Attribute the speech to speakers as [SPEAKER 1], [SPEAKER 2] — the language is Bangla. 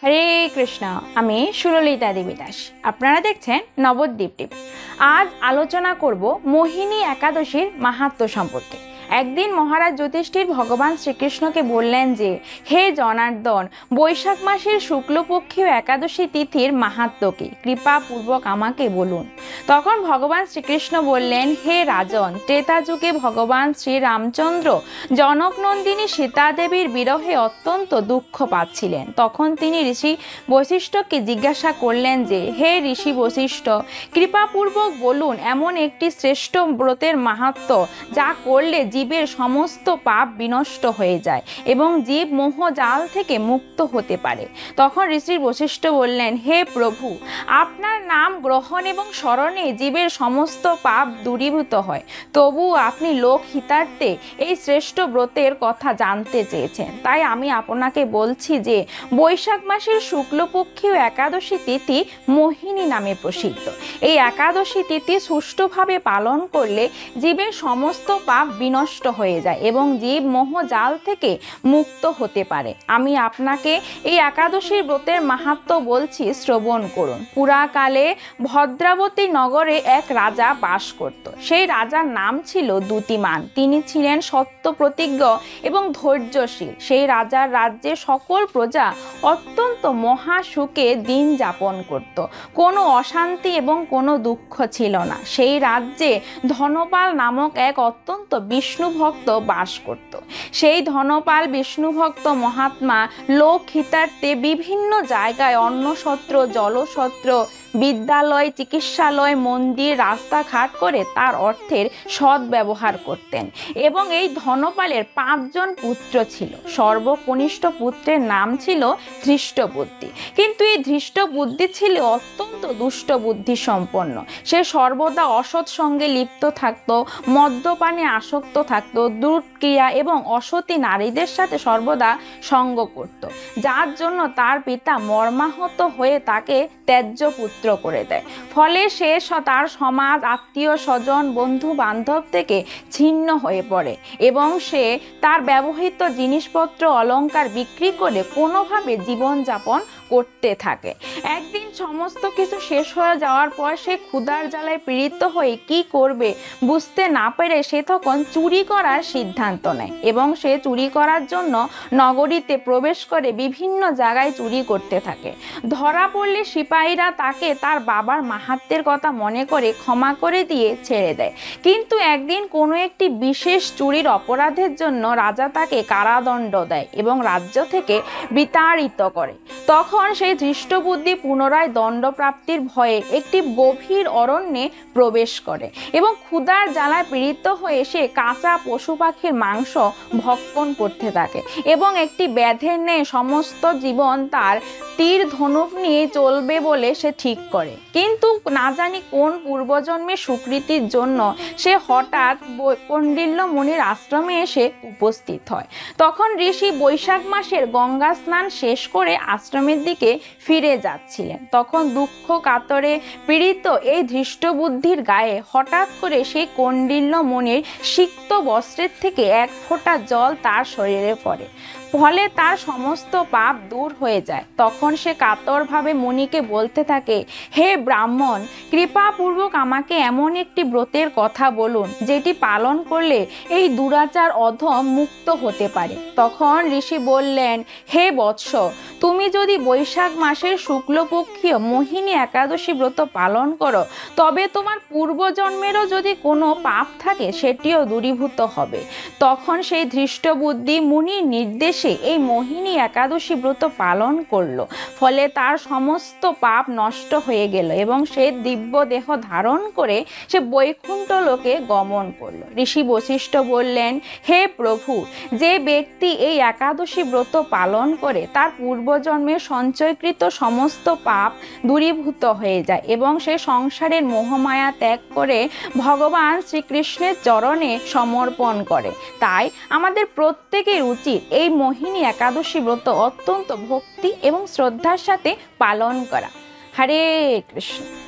[SPEAKER 1] হরে কৃষ্ণ। আমি সুললিতা দেবী দাস। আপনারা দেখছেন নবদ্বীপ টিভি। আজ আলোচনা করব মোহিনী একাদশীর মাহাত্ম্য সম্পর্কে। একদিন মহারাজ যুধিষ্ঠির ভগবান শ্রীকৃষ্ণকে বললেন যে, হে জনার্দন, বৈশাখ মাসের শুক্লপক্ষীয় একাদশী তিথির মাহাত্ম্য কি? কৃপাপূর্বক আমাকে বলুন। তখন ভগবান শ্রীকৃষ্ণ বললেন, হে রাজন, ত্রেতা যুগে ভগবান শ্রীরামচন্দ্র জনকনন্দিনী সীতা দেবীর বিরহে অত্যন্ত দুঃখ পাচ্ছিলেন। তখন তিনি ঋষি বশিষ্ঠকে জিজ্ঞাসা করলেন যে, হে ঋষি বশিষ্ঠ, কৃপাপূর্বক বলুন এমন একটি শ্রেষ্ঠ ব্রতের মাহাত্ম্য যা করলে জীবের সমস্ত পাপ বিনষ্ট হয়ে যায় এবং জীব মোহ জাল থেকে মুক্ত হতে পারে। তখন ঋষি বশিষ্ঠ বললেন, হে প্রভু, আপনার নাম গ্রহণ এবং স্মরণে জীবের সমস্ত পাপ দূরীভূত হয়, তবু আপনি লোক হিতার্থে এই শ্রেষ্ঠ ব্রতের কথা জানতে চেয়েছেন। তাই আমি আপনাকে বলছি যে বৈশাখ মাসের শুক্লপক্ষীয় একাদশী তিথি মোহিনী নামে প্রসিদ্ধ। এই একাদশী তিথি সুষ্ঠুভাবে পালন করলে জীবের সমস্ত পাপ বিনষ্ট হয়ে যায় এবং জীব মোহ জাল থেকে মুক্ত হতে পারে। আমি আপনাকে এই একাদশীর ব্রতের মাহাত্ম্য বলছি, শ্রবণ করুন। পুরাকালে ভদ্রাবতী নগরে এক রাজা বাস করত। সেই রাজার নাম ছিল দ্যুতিমান। তিনি ছিলেন সত্য প্রতিজ্ঞ এবং ধৈর্যশীল। সেই রাজার রাজ্যে সকল প্রজা অত্যন্ত মহা সুখে দিন যাপন করত। কোনো অশান্তি এবং কোনো দুঃখ ছিল না। সেই রাজ্যে ধনপাল নামক এক অত্যন্ত বিষ্ণুভক্ত বাস করত। সেই ধনপাল বিষ্ণুভক্ত মহাত্মা লোক হিতার্থে বিভিন্ন জায়গায় অন্নসত্র, জলসত্র, বিদ্যালয়, চিকিৎসালয়, মন্দির, রাস্তাঘাট করে তার অর্থের সৎ ব্যবহার করতেন। এবং এই ধনপালের 5 জন পুত্র ছিল। সর্বকনিষ্ঠ পুত্রের নাম ছিল ধৃষ্টবুদ্ধি। কিন্তু এই ধৃষ্টবুদ্ধি ছিল অত্যন্ত দুষ্ট বুদ্ধি সম্পন্ন। সে সর্বদা অসৎ সঙ্গে লিপ্ত থাকত, মদ্যপানে আসক্ত থাকত, দুষ্ক্রিয়া এবং অসতী নারীদের সাথে সর্বদা সঙ্গ করত, যার জন্য তার পিতা মর্মাহত হয়ে তাকে ত্যায্য পুত্র করে দেয়। ফলে সে তার সমাজ, আত্মীয় স্বজন, বন্ধু বান্ধব থেকে ছিন্ন হয়ে পড়ে এবং সে তার ব্যবহৃত জিনিসপত্র, অলংকার বিক্রি করে কোনোভাবে জীবনযাপন করতে থাকে। একদিন সমস্ত কিছু শেষ হয়ে যাওয়ার পর সে ক্ষুধার জ্বালায় পীড়িত হয়ে কি করবে বুঝতে না পেরে সে তখন চুরি করার সিদ্ধান্ত নেয় এবং সে চুরি করার জন্য নগরীতে প্রবেশ করে বিভিন্ন জায়গায় চুরি করতে থাকে। ধরা পড়লে সিপাহীরা তাকে তার বাবার মাহাত্ম্যের কথা মনে করে ক্ষমা করে দিয়ে ছেড়ে দেয়। কিন্তু একদিন কোনো একটি বিশেষ চুরির অপরাধের জন্য রাজা তাকে কারাদণ্ড দেয় এবং রাজ্য থেকে বিতাড়িত করে। তখন সেই ধৃষ্টবুদ্ধি পুনরায় দণ্ডপ্রাপ্তির ভয়ে একটি গভীর অরণ্যে প্রবেশ করে এবং ক্ষুধার জ্বালায় পীড়িত হয়ে সে কাঁচা পশু পাখির মাংস ভক্ষণ করতে থাকে এবং একটি ব্যাধের ন্যায় সমস্ত জীবন তার তীর ধনুক নিয়ে চলবে বলে সে ঠিক করে। কিন্তু না জানি কোন পূর্বজন্মের স্বীকৃতির জন্য সে হঠাৎ কৌণ্ডিন্য মুনির আশ্রমে এসে উপস্থিত হয়। তখন ঋষি বৈশাখ মাসের গঙ্গা স্নান শেষ করে আশ্রমের দিকে ফিরে যাচ্ছিলেন। তখন দুঃখ কাতরে পীড়িত এই ধৃষ্টবুদ্ধির গায়ে হঠাৎ করে সেই কৌণ্ডিন্য মুনির সিক্ত বস্ত্রের থেকে এক ফোঁটা জল তার শরীরে পড়ে। ফলে তার সমস্ত পাপ দূর হয়ে যায়। তখন সে কাতরভাবে মুনিকে বলতে থাকে, হে ব্রাহ্মণ, কৃপাপূর্বক আমাকে এমন একটি ব্রতের কথা বলুন যেটি পালন করলে এই দুরাচার অধম মুক্ত হতে পারে। তখন ঋষি বললেন, হে বৎস, তুমি যদি বৈশাখ মাসের শুক্লপক্ষীয় মোহিনী একাদশী ব্রত পালন করো তবে তোমার পূর্বজন্মেরও যদি কোনো পাপ থাকে সেটিও দূরীভূত হবে। তখন সেই ধৃষ্টবুদ্ধি মুনির নির্দেশে এই মোহিনী একাদশী ব্রত পালন করলো। ফলে তার সমস্ত পাপ নষ্ট হয়ে গেল এবং সে দিব্য দেহ ধারণ করে সে বৈকুণ্ঠ লোকে গমন করলো। ঋষি বশিষ্ঠ বললেন, হে প্রভু, যে ব্যক্তি এই একাদশী ব্রত পালন করে তার পূর্বজন্মের সঞ্চয়কৃত সমস্ত পাপ দূরীভূত হয়ে যায় এবং সে সংসারের মোহমায়া ত্যাগ করে ভগবান শ্রীকৃষ্ণের চরণে সমর্পণ করে। তাই আমাদের প্রত্যেকের উচিত এই মোহিনী একাদশী ব্রত অত্যন্ত ভক্তি এবং শ্রদ্ধার সাথে পালন করা। হরে কৃষ্ণ।